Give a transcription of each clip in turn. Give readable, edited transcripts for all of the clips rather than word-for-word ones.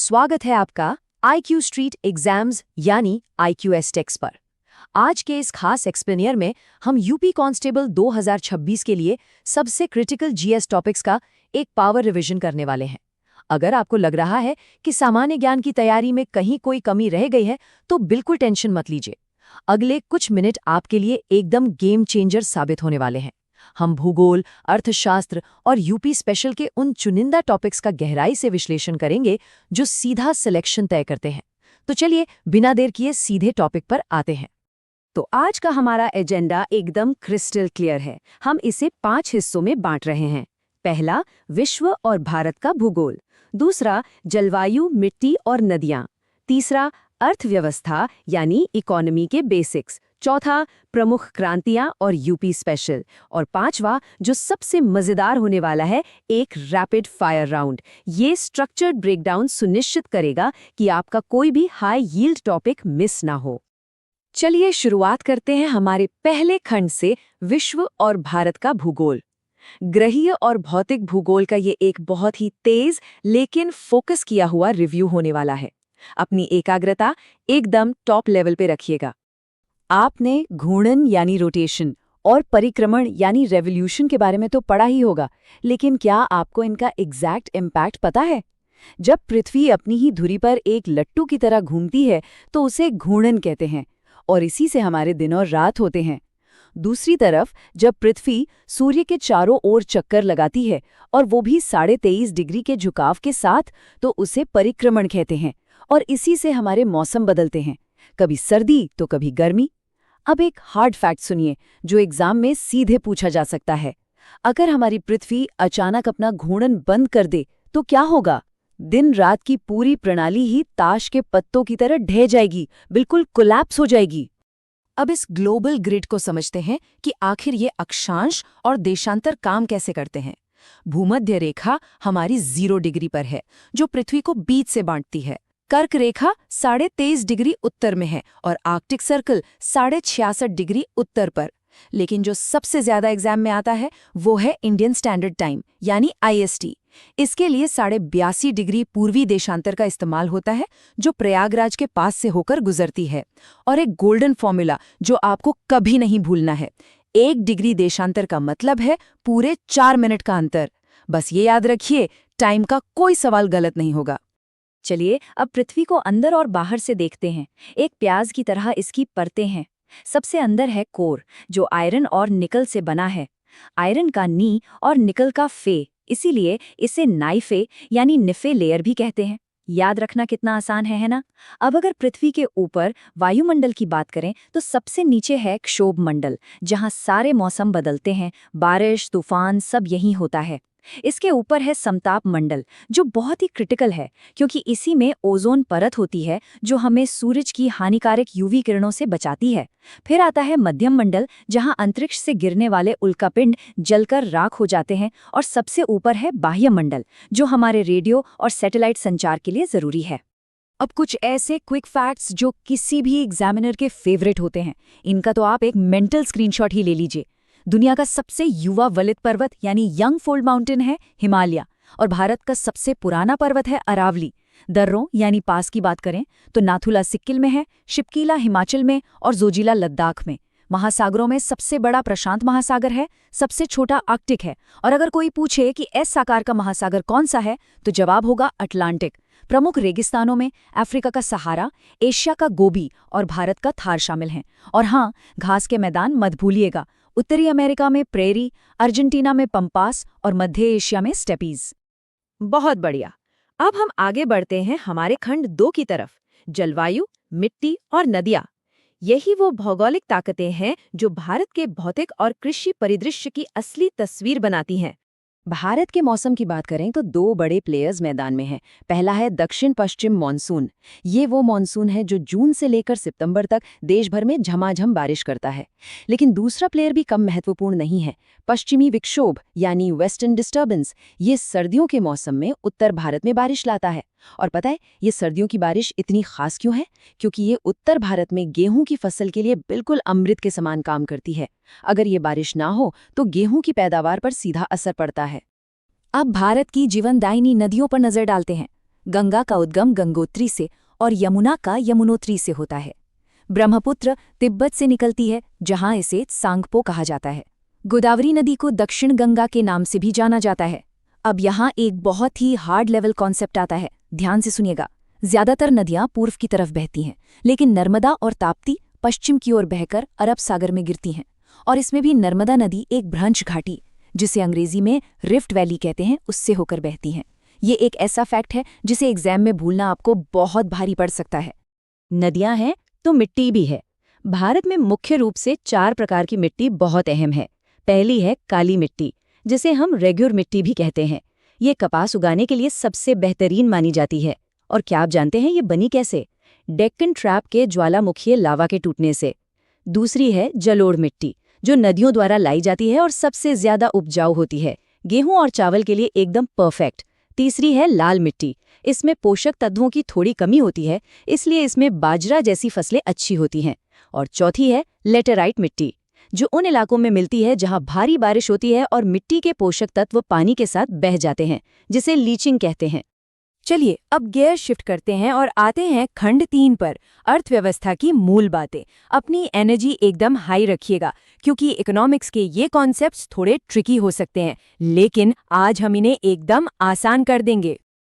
स्वागत है आपका IQ स्ट्रीट एग्जाम्स यानी IQS टेक्स पर। आज के इस खास एक्सप्लेनियर में हम यूपी कांस्टेबल 2026 के लिए सबसे क्रिटिकल जीएस टॉपिक्स का एक पावर रिवीजन करने वाले हैं। अगर आपको लग रहा है कि सामान्य ज्ञान की तैयारी में कहीं कोई कमी रह गई है तो बिल्कुल टेंशन मत लीजिए। अगले कुछ मिनट आपके लिए एकदम गेम चेंजर साबित होने वाले हैं। हम भूगोल, अर्थशास्त्र और यूपी स्पेशल के उन चुनिंदा टॉपिक्स का गहराई से विश्लेषण करेंगे जो सीधा सिलेक्शन तय करते हैं। तो चलिए बिना देर किए सीधे टॉपिक पर आते हैं। तो आज का हमारा एजेंडा एकदम क्रिस्टल क्लियर है। हम इसे 5 हिस्सों में बांट रहे हैं। पहला, विश्व और भारत का भूगोल। दूसरा, जलवायु, मिट्टी और नदियां। तीसरा, अर्थव्यवस्था यानी इकोनॉमी के बेसिक्स। चौथा, प्रमुख क्रांतियां और यूपी स्पेशल। और पांचवा, जो सबसे मजेदार होने वाला है, एक रैपिड फायर राउंड। ये स्ट्रक्चर्ड ब्रेकडाउन सुनिश्चित करेगा कि आपका कोई भी हाई यील्ड टॉपिक मिस ना हो। चलिए शुरुआत करते हैं हमारे पहले खंड से, विश्व और भारत का भूगोल। ग्रहीय और भौतिक भूगोल का ये एक बहुत ही तेज लेकिन फोकस किया हुआ रिव्यू होने वाला है। अपनी एकाग्रता एकदम टॉप लेवल पे रखिएगा। आपने घूर्णन यानी रोटेशन और परिक्रमण यानी रेवोल्यूशन के बारे में तो पढ़ा ही होगा, लेकिन क्या आपको इनका एग्जैक्ट इम्पैक्ट पता है? जब पृथ्वी अपनी ही धुरी पर एक लट्टू की तरह घूमती है तो उसे घूर्णन कहते हैं, और इसी से हमारे दिन और रात होते हैं। दूसरी तरफ जब पृथ्वी सूर्य के चारों ओर चक्कर लगाती है, और वो भी 23.5 डिग्री के झुकाव के साथ, तो उसे परिक्रमण कहते हैं, और इसी से हमारे मौसम बदलते हैं, कभी सर्दी तो कभी गर्मी। अब एक हार्ड फैक्ट सुनिए जो एग्जाम में सीधे पूछा जा सकता है। अगर हमारी पृथ्वी अचानक अपना घूर्णन बंद कर दे तो क्या होगा? दिन रात की पूरी प्रणाली ही ताश के पत्तों की तरह ढह जाएगी, बिल्कुल कोलैप्स हो जाएगी। अब इस ग्लोबल ग्रिड को समझते हैं कि आखिर ये अक्षांश और देशांतर काम कैसे करते हैं। भूमध्य रेखा हमारी 0 डिग्री पर है, जो पृथ्वी को बीच से बांटती है। कर्क रेखा 23.5 डिग्री उत्तर में है और आर्कटिक सर्कल 66.5 डिग्री उत्तर पर। लेकिन जो सबसे ज्यादा एग्जाम में आता है वो है इंडियन स्टैंडर्ड टाइम यानी IST। इसके लिए 82.5 डिग्री पूर्वी देशांतर का इस्तेमाल होता है, जो प्रयागराज के पास से होकर गुजरती है। और एक गोल्डन फॉर्मूला जो आपको कभी नहीं भूलना है, 1 डिग्री देशांतर का मतलब है पूरे 4 मिनट का अंतर। बस ये याद रखिए, टाइम का कोई सवाल गलत नहीं होगा। चलिए अब पृथ्वी को अंदर और बाहर से देखते हैं। एक प्याज की तरह इसकी परतें हैं। सबसे अंदर है कोर, जो आयरन और निकल से बना है। आयरन का नी और निकल का फे, इसीलिए इसे नाइफे यानी निफे लेयर भी कहते हैं। याद रखना कितना आसान है ना? अब अगर पृथ्वी के ऊपर वायुमंडल की बात करें तो सबसे नीचे है क्षोभ मंडल, जहां सारे मौसम बदलते हैं, बारिश, तूफान सब यहीं होता है। इसके ऊपर है समताप मंडल, जो बहुत ही क्रिटिकल है क्योंकि इसी में ओजोन परत होती है जो हमें सूरज की हानिकारक यूवी किरणों से बचाती है। फिर आता है मध्यम मंडल, जहां अंतरिक्ष से गिरने वाले उल्कापिंड जलकर राख हो जाते हैं। और सबसे ऊपर है बाह्य मंडल, जो हमारे रेडियो और सैटेलाइट संचार के लिए जरूरी है। अब कुछ ऐसे क्विक फैक्ट्स जो किसी भी एग्जामिनर के फेवरेट होते हैं, इनका तो आप एक मेंटल स्क्रीनशॉट ही ले लीजिए। दुनिया का सबसे युवा वलित पर्वत यानी यंग फोल्ड माउंटेन है हिमालय, और भारत का सबसे पुराना पर्वत है अरावली। दर्रों यानी पास की बात करें तो नाथुला सिक्किम में है, शिपकीला हिमाचल में और जोजिला लद्दाख में। महासागरों में सबसे बड़ा प्रशांत महासागर है, सबसे छोटा आर्कटिक है। और अगर कोई पूछे कि एस आकार का महासागर कौन सा है तो जवाब होगा अटलांटिक। प्रमुख रेगिस्तानों में अफ्रीका का सहारा, एशिया का गोबी और भारत का थार शामिल हैं। और हाँ, घास के मैदान मत भूलिएगा, उत्तरी अमेरिका में प्रेरी, अर्जेंटीना में पंपास और मध्य एशिया में स्टेपीज। बहुत बढ़िया। अब हम आगे बढ़ते हैं हमारे खंड 2 की तरफ, जलवायु, मिट्टी और नदियाँ। यही वो भौगोलिक ताकतें हैं जो भारत के भौतिक और कृषि परिदृश्य की असली तस्वीर बनाती हैं। भारत के मौसम की बात करें तो 2 बड़े प्लेयर्स मैदान में हैं। पहला है दक्षिण पश्चिम मानसून। ये वो मानसून है जो जून से लेकर सितंबर तक देश भर में झमाझम बारिश करता है। लेकिन दूसरा प्लेयर भी कम महत्वपूर्ण नहीं है, पश्चिमी विक्षोभ यानी वेस्टर्न डिस्टर्बेंस। ये सर्दियों के मौसम में उत्तर भारत में बारिश लाता है। और पता है ये सर्दियों की बारिश इतनी खास क्यों है? क्योंकि ये उत्तर भारत में गेहूं की फसल के लिए बिल्कुल अमृत के समान काम करती है। अगर ये बारिश ना हो तो गेहूं की पैदावार पर सीधा असर पड़ता है। अब भारत की जीवनदायिनी नदियों पर नजर डालते हैं। गंगा का उद्गम गंगोत्री से और यमुना का यमुनोत्री से होता है। ब्रह्मपुत्र तिब्बत से निकलती है, जहां इसे सांगपो कहा जाता है। गोदावरी नदी को दक्षिण गंगा के नाम से भी जाना जाता है। अब यहाँ एक बहुत ही हार्ड लेवल कॉन्सेप्ट आता है, ध्यान से सुनिएगा। ज्यादातर नदियां पूर्व की तरफ बहती हैं, लेकिन नर्मदा और ताप्ती पश्चिम की ओर बहकर अरब सागर में गिरती हैं। और इसमें भी नर्मदा नदी एक भ्रंश घाटी, जिसे अंग्रेजी में रिफ्ट वैली कहते हैं, उससे होकर बहती हैं। ये एक ऐसा फैक्ट है जिसे एग्जाम में भूलना आपको बहुत भारी पड़ सकता है। नदियां हैं तो मिट्टी भी है। भारत में मुख्य रूप से 4 प्रकार की मिट्टी बहुत अहम है। पहली है काली मिट्टी, जिसे हम रेग्युलर मिट्टी भी कहते हैं। ये कपास उगाने के लिए सबसे बेहतरीन मानी जाती है। और क्या आप जानते हैं ये बनी कैसे? डेक्कन ट्रैप के ज्वालामुखीय लावा के टूटने से। दूसरी है जलोढ़ मिट्टी, जो नदियों द्वारा लाई जाती है और सबसे ज्यादा उपजाऊ होती है, गेहूं और चावल के लिए एकदम परफेक्ट। तीसरी है लाल मिट्टी, इसमें पोषक तत्वों की थोड़ी कमी होती है, इसलिए इसमें बाजरा जैसी फसलें अच्छी होती हैं। और चौथी है लेटेराइट मिट्टी, जो उन इलाकों में मिलती है जहां भारी बारिश होती है और मिट्टी के पोषक तत्व पानी के साथ बह जाते हैं, जिसे लीचिंग कहते हैं। चलिए अब गियर शिफ्ट करते हैं और आते हैं खंड 3 पर, अर्थव्यवस्था की मूल बातें। अपनी एनर्जी एकदम हाई रखिएगा, क्योंकि इकोनॉमिक्स के ये कॉन्सेप्ट्स थोड़े ट्रिकी हो सकते हैं, लेकिन आज हम इन्हें एकदम आसान कर देंगे।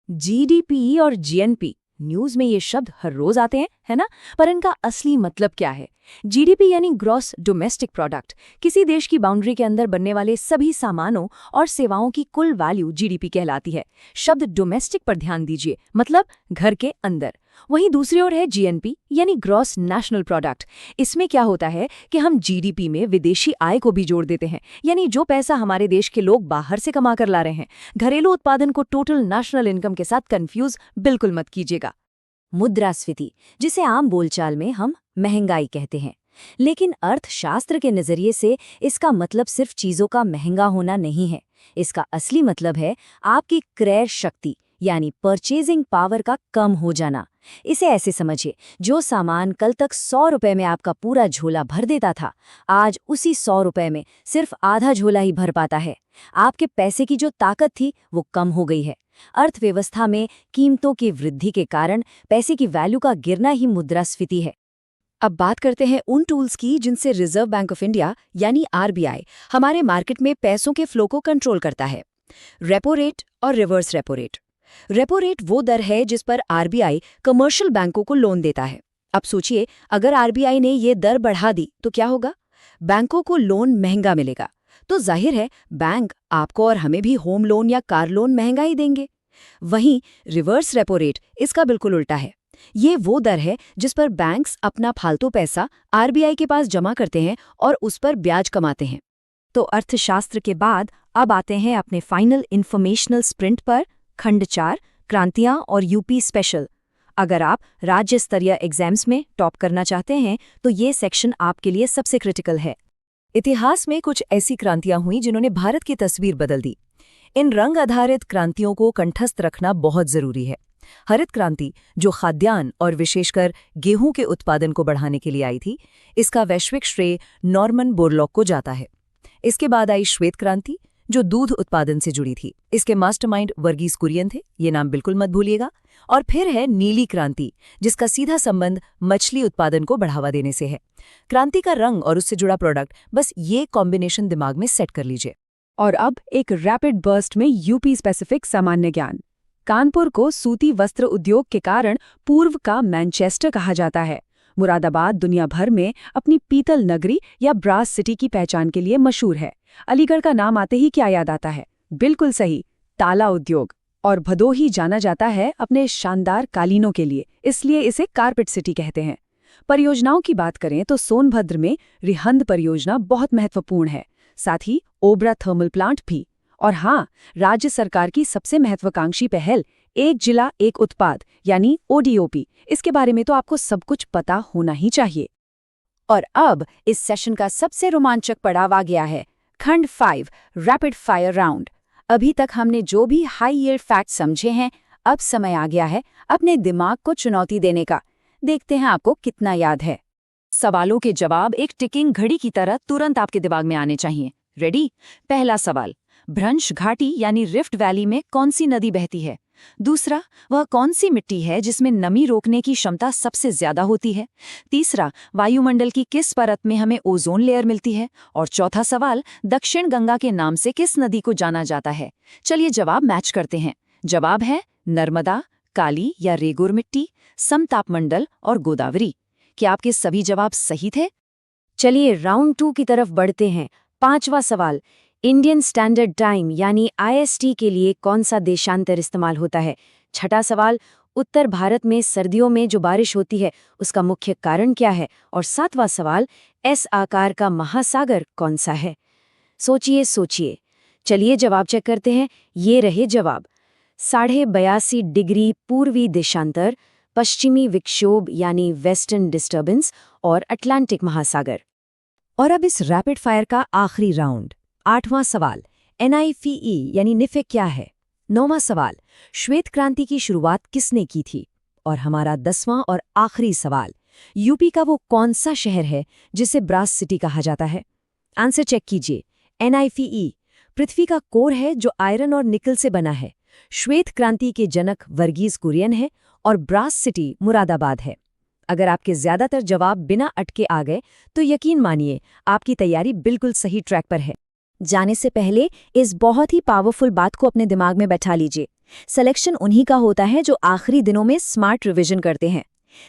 जीडीपी और जीएनपी, न्यूज़ में ये शब्द हर रोज आते हैं, है ना? पर इनका असली मतलब क्या है? जीडीपी यानी ग्रॉस डोमेस्टिक प्रोडक्ट, किसी देश की बाउंड्री के अंदर बनने वाले सभी सामानों और सेवाओं की कुल वैल्यू जीडीपी कहलाती है। शब्द डोमेस्टिक पर ध्यान दीजिए, मतलब घर के अंदर। वहीं दूसरी ओर है जीएनपी यानी ग्रॉस नेशनल प्रोडक्ट। इसमें क्या होता है कि हम जीडीपी में विदेशी आय को भी जोड़ देते हैं, यानी जो पैसा हमारे देश के लोग बाहर से कमा कर ला रहे हैं। घरेलू उत्पादन को टोटल नेशनल इनकम के साथ कंफ्यूज बिल्कुल मत कीजिएगा। मुद्रास्फीति, जिसे आम बोलचाल में हम महंगाई कहते हैं, लेकिन अर्थशास्त्र के नजरिए से इसका मतलब सिर्फ चीजों का महंगा होना नहीं है। इसका असली मतलब है आपकी क्रय शक्ति यानी परचेजिंग पावर का कम हो जाना। इसे ऐसे समझिए, जो सामान कल तक 100 रुपए में आपका पूरा झोला भर देता था, आज उसी 100 रुपए में सिर्फ आधा झोला ही भर पाता है। आपके पैसे की जो ताकत थी वो कम हो गई है। अर्थव्यवस्था में कीमतों की वृद्धि के कारण पैसे की वैल्यू का गिरना ही मुद्रास्फीति है। अब बात करते हैं उन टूल्स की जिनसे रिजर्व बैंक ऑफ इंडिया यानी आरबीआई हमारे मार्केट में पैसों के फ्लो को कंट्रोल करता है। रेपो रेट और reverse repo rate. Repo rate वो दर है जिस पर आरबीआई कमर्शियल बैंकों को लोन देता है। अब सोचिए, अगर आरबीआई ने ये दर बढ़ा दी तो क्या होगा? बैंकों को लोन महंगा मिलेगा, तो जाहिर है बैंक आपको और हमें भी होम लोन या कार लोन महंगा ही देंगे। वहीं रिवर्स रेपो रेट इसका बिल्कुल उल्टा है। ये वो दर है जिस पर बैंक्स अपना फालतू पैसा आरबीआई के पास जमा करते हैं और उस पर ब्याज कमाते हैं। तो अर्थशास्त्र के बाद अब आते हैं अपने फाइनल इन्फॉर्मेशनल स्प्रिंट पर, खंड 4, क्रांतियां और यूपी स्पेशल। अगर आप राज्य स्तरीय एग्जाम्स में टॉप करना चाहते हैं तो ये सेक्शन आपके लिए सबसे क्रिटिकल है। इतिहास में कुछ ऐसी क्रांतियां हुई जिन्होंने भारत की तस्वीर बदल दी। इन रंग आधारित क्रांतियों को कंठस्थ रखना बहुत जरूरी है। हरित क्रांति, जो खाद्यान्न और विशेषकर गेहूं के उत्पादन को बढ़ाने के लिए आई थी, इसका वैश्विक श्रेय नॉर्मन बोरलॉग को जाता है। इसके बाद आई श्वेत क्रांति, जो दूध उत्पादन से जुड़ी थी। इसके मास्टरमाइंड वर्गीस कुरियन थे, ये नाम बिल्कुल मत भूलिएगा। और फिर है नीली क्रांति, जिसका सीधा संबंध मछली उत्पादन को बढ़ावा देने से है। क्रांति का रंग और उससे जुड़ा प्रोडक्ट, बस ये कॉम्बिनेशन दिमाग में सेट कर लीजिए। और अब एक रैपिड बर्स्ट में यूपी स्पेसिफिक सामान्य ज्ञान। कानपुर को सूती वस्त्र उद्योग के कारण पूर्व का मैनचेस्टर कहा जाता है। मुरादाबाद दुनिया भर में अपनी पीतल नगरी या ब्रास सिटी की पहचान के लिए मशहूर है। अलीगढ़ का नाम आते ही क्या याद आता है? बिल्कुल सही, ताला उद्योग। और भदोही जाना जाता है अपने शानदार कालीनों के लिए, इसलिए इसे कारपेट सिटी कहते हैं। परियोजनाओं की बात करें तो सोनभद्र में रिहंद परियोजना बहुत महत्वपूर्ण है, साथ ही ओबरा थर्मल प्लांट भी। और हाँ, राज्य सरकार की सबसे महत्वाकांक्षी पहल एक जिला एक उत्पाद यानी ओडीओपी, इसके बारे में तो आपको सब कुछ पता होना ही चाहिए। और अब इस सेशन का सबसे रोमांचक पड़ाव आ गया है, खंड 5, रैपिड फायर राउंड। अभी तक हमने जो भी हाई यील्ड फैक्ट समझे हैं, अब समय आ गया है अपने दिमाग को चुनौती देने का। देखते हैं आपको कितना याद है। सवालों के जवाब एक टिकिंग घड़ी की तरह तुरंत आपके दिमाग में आने चाहिए। रेडी? पहला सवाल, भ्रंश घाटी यानी रिफ्ट वैली में कौन सी नदी बहती है? दूसरा, वह कौन सी मिट्टी है जिसमें नमी रोकने की क्षमता सबसे ज्यादा होती है? तीसरा, वायुमंडल की किस परत में हमें ओजोन लेयर मिलती है? और चौथा सवाल, दक्षिण गंगा के नाम से किस नदी को जाना जाता है? चलिए जवाब मैच करते हैं। जवाब है नर्मदा, काली या रेगुर मिट्टी, समतापमंडल और गोदावरी। क्या आपके सभी जवाब सही थे? चलिए राउंड 2 की तरफ बढ़ते हैं। 5वां सवाल, इंडियन स्टैंडर्ड टाइम यानी IST के लिए कौन सा देशांतर इस्तेमाल होता है? छठा सवाल, उत्तर भारत में सर्दियों में जो बारिश होती है उसका मुख्य कारण क्या है? और 7वां सवाल, S आकार का महासागर कौन सा है? सोचिए सोचिए। चलिए जवाब चेक करते हैं। ये रहे जवाब। 82.5 डिग्री पूर्वी देशांतर, पश्चिमी विक्षोभ यानी वेस्टर्न डिस्टर्बेंस और अटलांटिक महासागर। और अब इस रैपिड फायर का आखिरी राउंड। 8वां सवाल, NIFE यानी निफे क्या है? 9वां सवाल, श्वेत क्रांति की शुरुआत किसने की थी? और हमारा 10वां और आखिरी सवाल, यूपी का वो कौन सा शहर है जिसे ब्रास सिटी कहा जाता है? आंसर चेक कीजिए। NIFE पृथ्वी का कोर है जो आयरन और निकल से बना है। श्वेत क्रांति के जनक वर्गीज कुरियन है और ब्रास सिटी मुरादाबाद है। अगर आपके ज्यादातर जवाब बिना अटके आ गए तो यकीन मानिए आपकी तैयारी बिल्कुल सही ट्रैक पर है। जाने से पहले इस बहुत ही पावरफुल बात को अपने दिमाग में बैठा लीजिए। सिलेक्शन उन्हीं का होता है जो आखिरी दिनों में स्मार्ट रिवीजन करते हैं।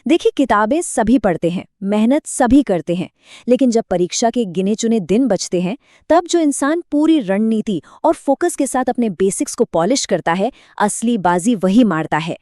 देखिए, किताबें सभी पढ़ते हैं, मेहनत सभी करते हैं, लेकिन जब परीक्षा के गिने चुने दिन बचते हैं तब जो इंसान पूरी रणनीति और फोकस के साथ अपने बेसिक्स को पॉलिश करता है, असली बाजी वही मारता है।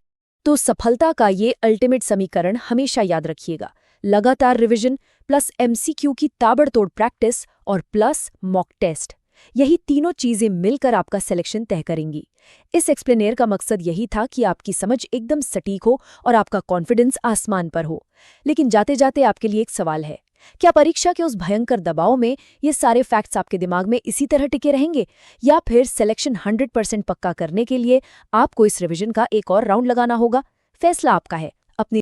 तो सफलता का ये अल्टीमेट समीकरण हमेशा याद रखिएगा। लगातार रिवीजन प्लस MCQ की ताबड़तोड़ प्रैक्टिस और प्लस मॉक टेस्ट, यही तीनों चीजें मिलकर आपका सिलेक्शन तय करेंगी। इस एक्सप्लेनेयर का मकसद यही था कि आपकी समझ एकदम सटीक हो और आपका कॉन्फिडेंस आसमान पर हो। लेकिन जाते जाते आपके लिए एक सवाल है, क्या परीक्षा के उस भयंकर दबाव में ये सारे फैक्ट्स आपके दिमाग में इसी तरह टिके रहेंगे, या फिर सिलेक्शन 100% पक्का करने के लिए आपको इस रिवीजन का एक और राउंड लगाना होगा? फैसला आपका है।